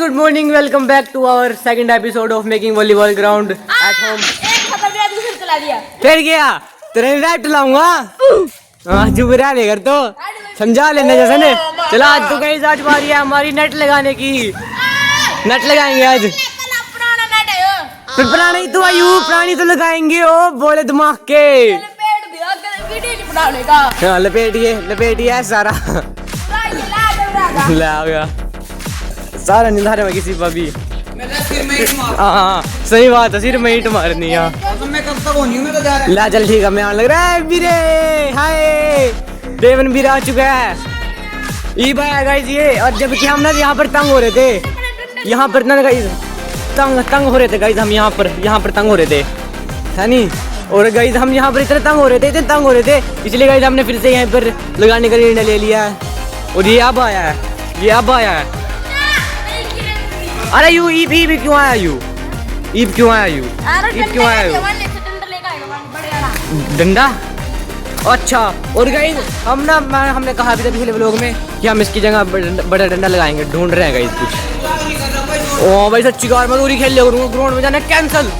Good morning, welcome back to our second episode of making volleyball ground at home. फिर गया तेरे net लाऊंगा। चुप रहा ले कर तो समझा लेना जैसा ने। चला आज तो कहीं आज बारी है हमारी नेट लगाने की। नेट लगाएंगे आज। फिर पुरानी तो आयु पुरानी तो लगाएंगे। ओ बोले दिमाग के लपेटिए सारा ले आ गया सारा निधारे में किसी पर भी। हाँ सही बात है, सिर में ईंट मारनी है। ला चल ठीक है, मैं आने लग रहा है। बीरे हाय देवन बीरा आ चुका है। ई भाई गाइस ये, और जबकि हम ना यहाँ पर तंग हो रहे थे। यहाँ पर ना गाइस तंग हो रहे थे गाइस। हम यहाँ पर तंग हो रहे थे है नी। और गाइस हम यहाँ पर इतने तंग हो रहे थे इसलिए गाइस हमने फिर से यहाँ पर लगाने का निर्णय ले लिया है। और ये अब आया है। अरे यू ईब क्यों आया यू डंडा। अच्छा और गाइस हमने कहा भी था पिछले व्लॉग में कि हम इसकी जगह बड़ा डंडा लगाएंगे। ढूंढ रहे हैं गाइस कुछ। ओ भाई सच्ची कार मजदूरी खेल ले ग्राउंड में जाना कैंसिल।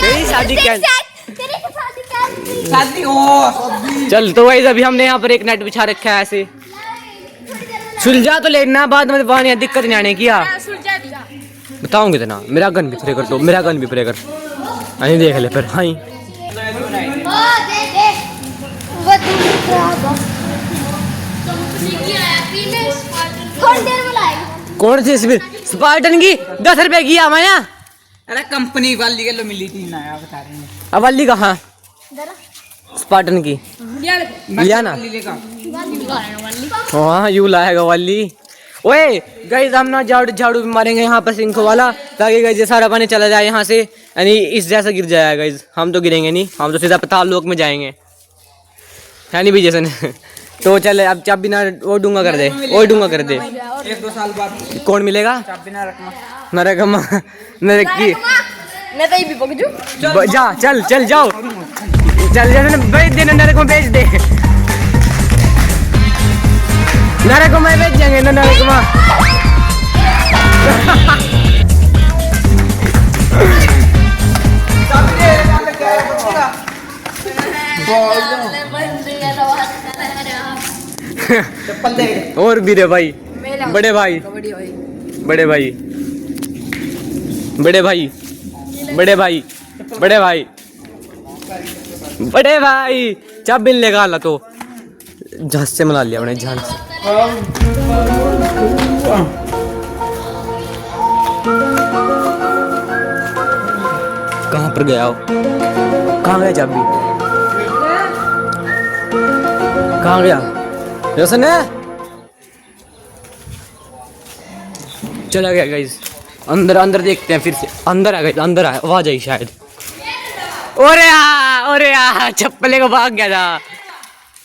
तेरी शादी चल तो गाइस अभी हमने यहाँ पर एक नेट बिछा रखा है ऐसे। सुलझा तो लेना बाद में वहाँ दिक्कत नहीं आने की। बताऊंगी कितना। मेरा गन भी प्रे कर अरे देख ले फिर। हाँ कौन सी स्पार्टन की 10 रुपए की आया। अरे कंपनी वाली के लो मिली थी ना बता रहे हैं। अब वाली कहाँ स्पार्टन की लिया ना। हाँ यू लाएगा वाली। ओए गाइस हम ना झाड़ू भी मारेंगे यहाँ पर सिंक वाला, ताकि गाइस ये सारा पानी चला जाए यहाँ से। यानी इस जैसा गिर जाएगा गाइस। हम तो गिरेंगे नहीं, हम तो सीधा पाताल लोक में जाएंगे है नहीं भी जैसे ने। तो चल अब चाबी ना वो डूंगा कर दे। 1-2 साल बाद कौन मिलेगा चाबी ना रखना नरकमा नरकी। जा चल जाओ बेच दे नरक में बेच दे। नरक में बेच जाएंगे ना नरक में। और भी रे भाई बड़े भाई चाबी लेगा ला तो झांस से मिला लिया अपने झांस से। कहाँ पर गया हो? कहाँ गया चाबी? कहाँ गया रोशन है? चला गया गाइस। अंदर देखते हैं फिर से। अंदर आ आवाज आई शायद। ओरे यार चप्पले को भाग गया था।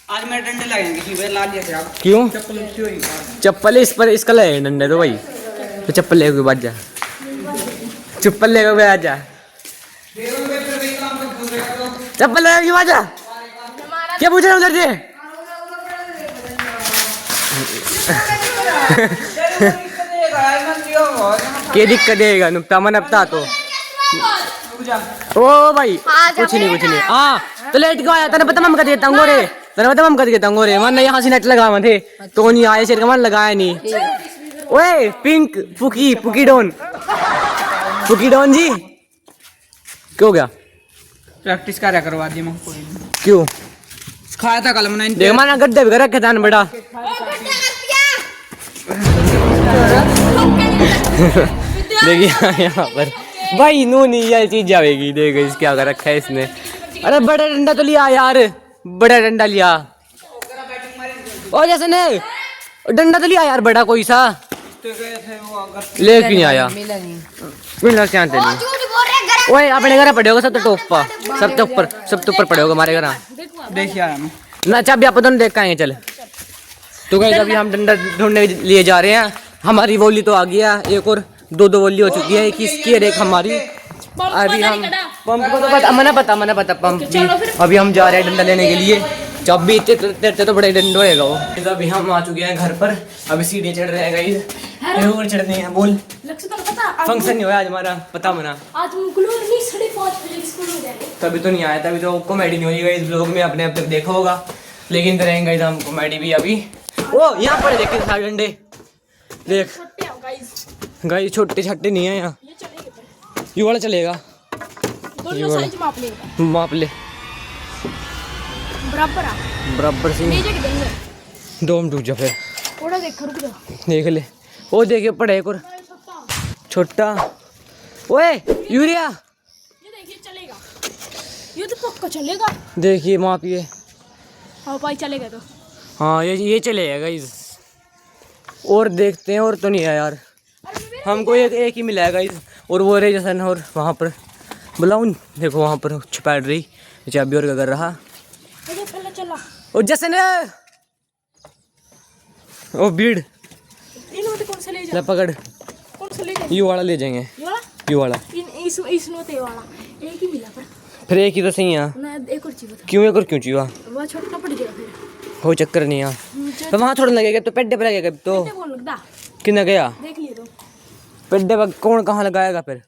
आज मैं डंडे लगाएंगे ला लिया थे आप। क्यों चप्पल इस पर इसका लगे डंडे तो भाई। तो चप्पल लेके बाद जा। चप्पल लेके बाद जा। चप्पल लेके बाद जा। क्या पूछ रहे उधर से? क्या दिक्कत देगा नुकता मन अपता तो। ओ भाई कुछ नहीं। हाँ तो लेट क्यों आया? तेने पता मैं कर देता हूँ रे। मन यहाँ से नेट लगा थे तो नहीं आया शेर का मन लगाया नहीं। ओए पिंक पुकी डॉन जी क्यों हो गया? प्रैक्टिस करा करवा दी मैं। क्यों खाया था कल मैंने। देख माना गड्ढे भी रखे था बड़ा। देखिए यहाँ पर भाई नू नहीं ये चीज जाएगी। देख इस क्या कर रखा है इसने। अरे बड़ा डंडा तो लिया यार, बड़ा डंडा लिया। और जैसे ने डंडा तो लिया यार बड़ा कोई सा। ले क्यों नहीं आया? मिलना क्या नहीं। ओए अपने घर पड़े होगा सब तो ऊपर पड़े होगा हमारे घर। देखिए आया मैं ना चाबी आप दोनों देख आएंगे। चल तो गाइस अभी हम डंडा ढूंढने के लिए जा रहे हैं। हमारी वोली तो आ गया, एक और 2 वोली हो चुकी है। एक इसकी और एक हमारी। अभी हम पंप को तो मना पता पंप भी। अभी हम जा रहे हैं डंडा लेने के लिए। चाबी तेरे तो बड़े डंडो होएगा वो। अभी हम आ चुके हैं घर पर, अभी सीढ़ी चढ़ रहे हैं गाइस, ऊपर चढ़ने हैं। बोल लक्ष्य तो पता फंक्शन नहीं हुआ आज हमारा, पता मना आज मुगलों नहीं 5:30 बजे स्कूल हो जाएंगे। तभी तो नहीं आया, तभी तो कॉमेडी नहीं हुई गाइस ब्लॉग में, अपने अब तक देखा होगा, लेकिन करेंगे हम कॉमेडी भी अभी। ओ यहाँ पर देख सारे डंडे देख छोटे हो गाइस, गाइस, छोटे छट्टे नहीं है यहाँ। ये चलेगा पर ये वाला चलेगा, दोनों साइज माप लेगा, माप ले बराबर आ बराबर से नीचे के देंगे। 2 मिनट रुक जा फिर, थोड़ा देख रुक जा। देख ले। ओ देखिए पड़े एक और छोटा। ओए यूरिया ये देखिए चलेगा, ये तो पक्का चलेगा। देखिए मापिए। हाँ भाई चलेगा तो। हाँ ये चलेगा गाइस, और देखते हैं, और तो नहीं है यार, हमको एक ही मिला है गाइस, और वो रे जैसन, और वहाँ पर बुलाऊं, देखो वहाँ पर छुपा रही चाबी और क्या कर रहा। अरे पहले चला ओ जैसन ओ भीड़ इन वाले कौन से ले जा, ले पकड़, कौन से ले जा, यू वाला ले जाएंगे, ये वाला यू वाला। इन इस नोते वाला एक ही मिला पर फिर एक ही तो सही है, ना एक और चाहिए था, क्यों एक और क्यों चाहिए, वो छोटा पड़ गया फिर। हो चक्कर नहीं है, तो वहाँ थोड़ा लगेगा, तो पेड्डे पर लगेगा तो क्या बोल लगता कितना गया देख लिए तो पेड्डे पर, कौन कहाँ लगाएगा फिर,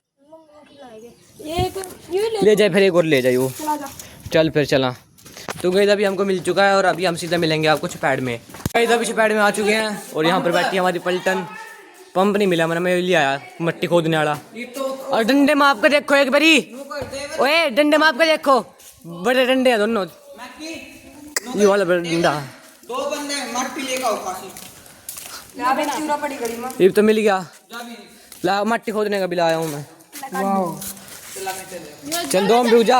एक ये ले जाए फिर एक और ले जाए वो। चला जा। चल फिर चला। तो गई अभी हमको मिल चुका है, और अभी हम सीधा मिलेंगे आपको छपैड में। गई अभी छपैड में आ चुके हैं, और यहाँ पर बैठी हमारी पलटन। पंप नहीं मिला, मैं ले आया मट्टी खोदने वाला। और डंडे माप कर देखो एक बारी, ओए डंडे माप कर देखो, बड़े डंडे हैं दोनों। ये वाला बड़ा डंडा, 2 बंदे मट्टी लेकर आओ काशी। ये तो मिल गया, ला मट्टी खोदने का भी लाया हूँ मैं। चल 2 मिनट रुक जा,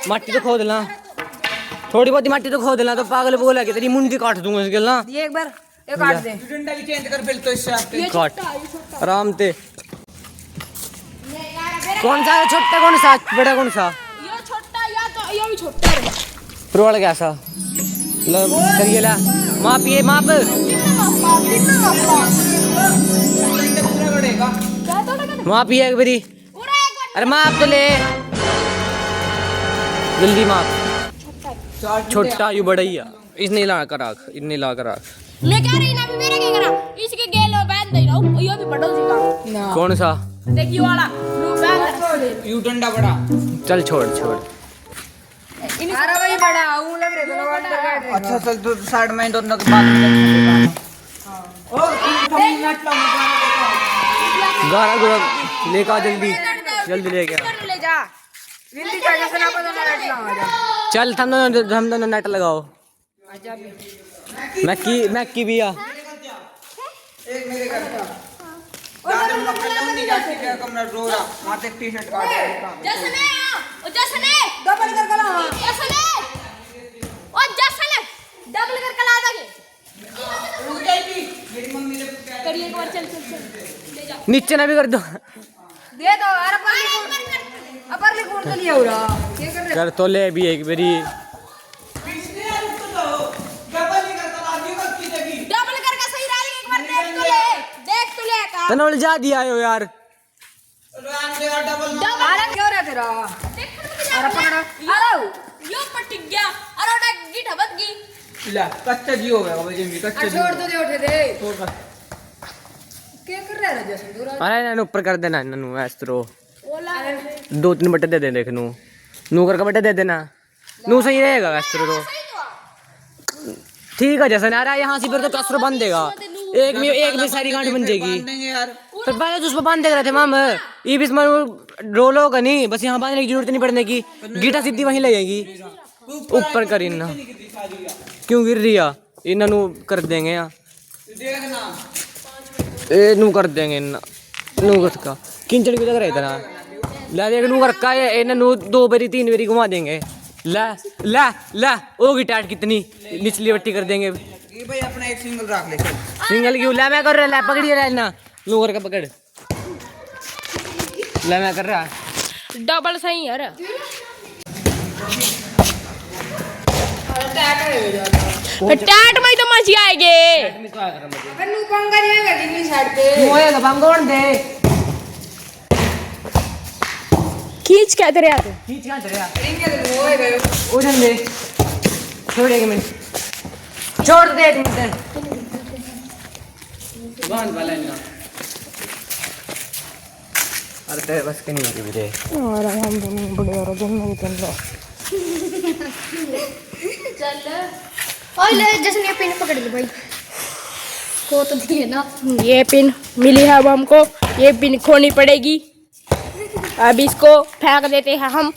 मट्टी तो खोद ला, थोड़ी बहुत मट्टी तो खोद ला, तो पागल बोला कि तेरी मुंडी काट दूंगा इसके ना। ये एक बार ये काट दे, डंडा भी चेंज कर फिर तो इससे आपके काट आराम से। कौन सा है छोटा, कौन सा बड़ा, कौन सा ये छोटा या तो ये भी छोटा है। प्रोड़ कैसा लो करिए ला, माप ये माप, पूरा बढ़ेगा। क्या तो लगा माप ये एक बारी, पूरा एक बार अरे माप तो ले जल्दी माप। छोटा है। छोटा यू बड़ा ही है, इसने ला कर रख, इतने ला कर रख। मैं कह रही ना मेरा क्या करा, इसके गेलो बैठ दे रहा हूं, ये भी बड़ा सीगा। कौन सा, देखिए वाला लो बैठ यू डंडा बड़ा। चल छोड़ छोड़। अरे भाई बड़ा हूं लग रहा है। अच्छा चल तू साइड में दोनों के बाद ओ इन नट ला गारा गुरा लेकर आ जल्दी, जल्दी लेके आ। ले जा विंदी का जैसे ना पता ना नट ला जा। चल हम दोनों नेट लगाओ। मैक्की भी आ, एक मेरे घर का दादा मक्खन नहीं जाती क्या कमरा रो रहा माथे टी-शर्ट काट दे। जसने ओ जसने डबल कर कला जसने ओ जसने डबल कर कला दागे रुक जाएगी मेरी मम्मी ने करिए एक बार चल चल चल ले जा नीचे ना भी कर दो, दे दो अरे अपर ले कौन तो लिया हो रहा ये कर कर तो ले भी एक बारी। पिछले रुक तो डबल नहीं करता आगे करती जगी डबल कर का सही डाल एक बार देख तो ले का तने उलझा दिया हो यार, राम दे डबल अरे क्यों रहा तेरा अरे पकड़ा अरे यो पट गया अरे उड़ा गिट हबत गई ला कच्चा जी हो गया भाई जी कच्चा छोड़ तो दे उठे दे छोड़ कर क्या कर रहा है जैसे दूर अरे ना ऊपर कर देना ननू एस्त्रो, ओला 2-3 बट्टे दे दे देख नू कर का बट्टे दे देना, नू सही रहेगा एस्त्रो तो ठीक है। जैसे ना रहा यहाँ से फिर तो कसरो बांध देगा, एक में सारी गांठ बन जाएगी। देंगे यार फिर पहले तो उसको बांध देख रहे थे माम, ये भी इसमें रोल होगा नहीं, बस यहाँ बांधने की जरूरत नहीं पड़ने की, गीटा सीधी वहीं लगेगी ऊपर कर इन्ना। क्यों गिर रही है इन्ना, नू कर देंगे यहाँ, देखना ए नू कर देंगे इन्ना, नू कर का किंचड़ भी लग रहा है इतना, ला देख नू कर का ये नू 2 बारी 3 बारी घुमा देंगे, ला ला ला होगी टाइट कितनी, निचली बट्टी कर देंगे। ये भाई अपना एक सिंगल रख ले चल सिंगल क्यों, ला मैं कर रहा, ला पकड़िए रहा ना, नू कर का पकड़, ला मैं कर रहा डबल सही यार टैट में तो मच आएगे कन्नू पंगा नहीं आएगा कितनी साइड पे होएगा बंगोड़ दे, खींच के तेरे आते खींच कहां चले रिंग के होएगा उधर दे, छोड़ 1 मिनट, छोड़ दे 1 मिनट। बांध वाला है ना। अरे तेरे बस के नहीं होगी मुझे। और हम दोनों बड़े और दोनों चल लो। चल और ले जैसे ये पिन पकड़ ले भाई को तो दिए ना। ये पिन मिली है अब हमको, ये पिन खोनी पड़ेगी। अब इसको फेंक देते हैं हम।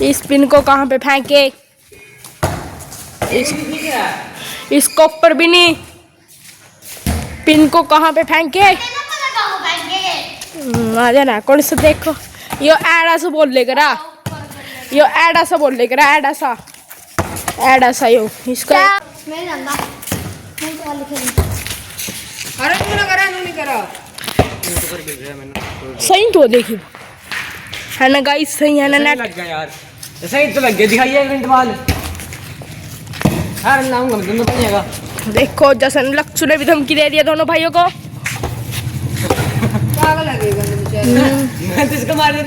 इस पिन को कहाँ पे फेंके? इसको ऊपर भी नहीं, पिन को कहाँ पे फेंके? आ जाना कौन सा देखो, यो एडा सा बोल ले करा, यो एडा सा बोल ले करा, एडा सा यो इसका मैं जानना मैं तो लिखे अरे तू ना करा, नहीं करा सही तो देखी है ना गाइस, सही है ना नेट लग गया यार, सही तो लग गया। दिखाइए 1 मिनट बाद। यार लाऊंगा मैं, दोनों बनेगा। देखो जसन लक्ष्य ने भी धमकी दे दिया दोनों भाइयों को। पागल लगेगा बेचारा। मैं तो इसको मार दिया,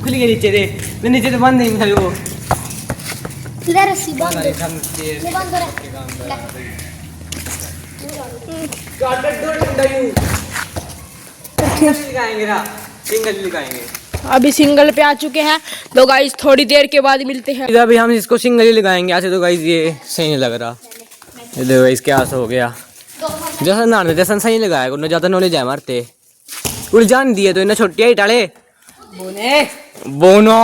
खुली गई नीचे दे, तो नीचे तो बंद नहीं था वो। ले रस्सी बांध दे, ले बांध दे सिंगल लगाएंगे। अभी सिंगल पे आ चुके हैं तो गाइस थोड़ी देर के बाद मिलते हैं। अभी हम इसको सिंगल ही लगाएंगे। ऐसे तो गाइस ये सही नहीं लग रहा। ये देखो गाइस क्या हो गया, जैसा ना जैसा सही लगाया को ज्यादा नॉलेज है मारते उलझान दिए तो इन्हें छोटी ही टाले बोनो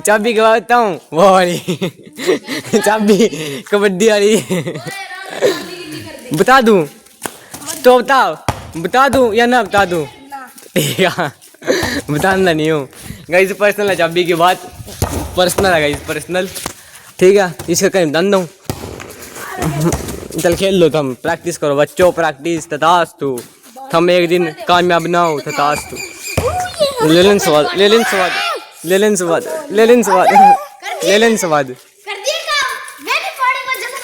चाबी गवा देता हूँ वो वाली चाबी कबड्डी वाली बता दूं तो बता दूं या ना बता दूं? ठीक है बताना नहीं हूँ गाइस, पर्सनल है चाबी की बात, पर्सनल है गाइस, पर्सनल। ठीक है इसका कहीं बता दूँ। चल खेल लो तुम, प्रैक्टिस करो बच्चों, प्रैक्टिस तथास्तु। हम एक दिन कामयाब ना हो तथास्तु। लेलन स्वाद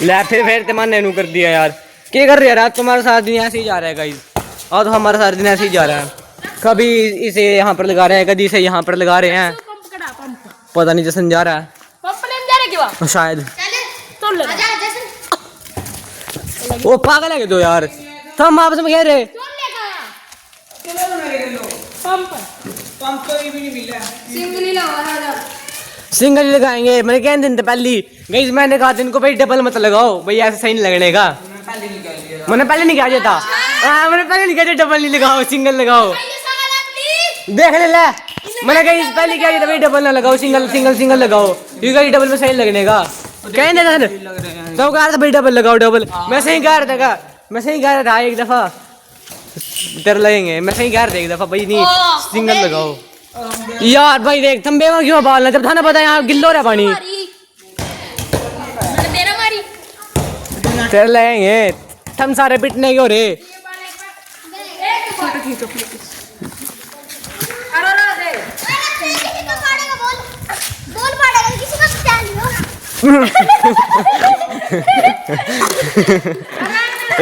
ले फिर तेमाने नू कर दिया यार। क्या कर रहे यार, तुम्हारा सारा दिन ऐसे ही जा रहा है गाइस। और तो हमारा सारा दिन ऐसे ही जा रहा है, कभी इसे यहाँ पर लगा रहे हैं, कभी इसे यहाँ पर लगा रहे हैं, पता नहीं जैसन जा रहा है शायद। वो पागल है दो यार, हम आपस में कह रहे सिंगल ही लगाएंगे। मैंने कह दिन पहले गई, मैंने कहा इनको भाई डबल मत लगाओ भाई, ऐसे सही नहीं लगने का। मैंने पहले नहीं कहा था, मैंने पहले नहीं कहा डबल नहीं लगाओ, सिंगल लगाओ। देख ले मैंने कही पहले क्या था भाई, डबल ना लगाओ, सिंगल लगाओ, क्योंकि डबल में सही लगने का। कहने था तो कह रहा था भाई डबल लगाओ डबल, मैं सही कह रहा था एक दफा डर लगेंगे, मैं सही कह रहा था एक दफा भाई नहीं सिंगल लगाओ। यार भाई देख तुम बेवा क्यों बालना, जब था ना पता यहाँ गिल्लो रहा पानी डर लगेंगे, हम सारे पिटने के हो रे।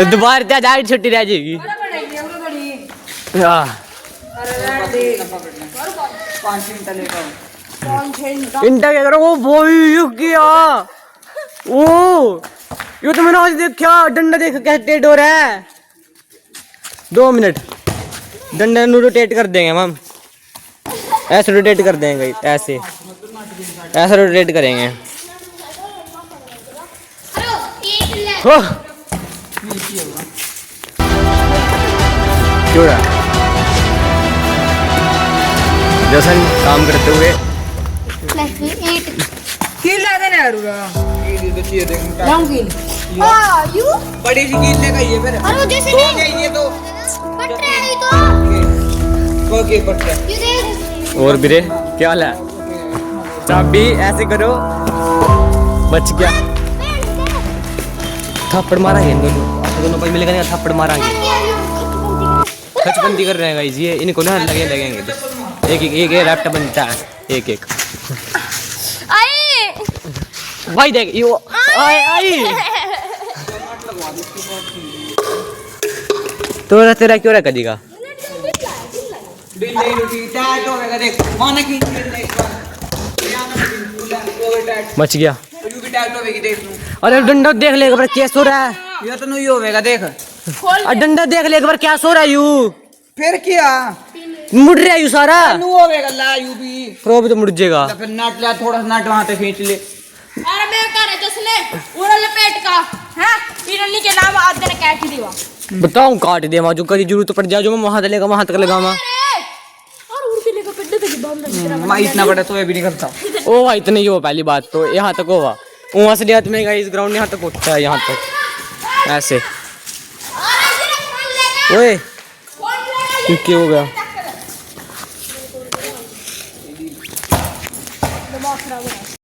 दोबारा क्या जाए छुट्टी रह जाएगी। इंटा क्या करो वो किया ओ यो तो मैंने आज देखा, डंडा देख कैसे डोर है। 2 मिनट डंडा नु रोटेट कर देंगे हम, ऐसे रोटेट कर देंगे, ऐसे रोटेट करेंगे। जैसन काम करते हुए बड़ी सी कील लेकर ये फिर और बिरे क्या हाल है? चाबी ऐसे करो, बच गया। थप्पड़ मारेंगे दोनों भाई मिलेगा, थप्पड़ मारेंगे। खचबंदी कर रहे हैं गाइस, ये इनको ना लगेंगे एक लैपटॉप बनता है एक भाई देख यो आई तो तेरा क्यों रखा दिखा टाइट बच गया। यू भी टाइट होवेगी देख तू। अरे डंडा देख ले एक बार क्या सो रहा है। ये तो नहीं होवेगा देख। और डंडा देख ले एक बार क्या सो रहा है यू। फिर क्या मुड़ रहा है यू सारा। नु होवेगा ला यू भी। फिर भी तो मुड़ जाएगा। तो फिर नट ला थोड़ा सा नट वहां से खींच ले। अरे मैं कह रहा जसने पूरा लपेट का हैं इन्हीं के नाम आज देने काट दीवा। बताऊं काट दे जो कभी जरूरत पड़ जाए जो मैं वहां तक वहां तक लगावा। और उड़ के लेकर पेट तक बम मैं इतना बड़ा तो ये भी नहीं करता। ओ भाई इतना ही हो पहली बात तो यहाँ तक होगा। वहां से लिया में इस ग्राउंड यहाँ तक उठता है यहाँ तक ऐसे। ओए क्या हो गया। दिमाग खराब हो रहा है।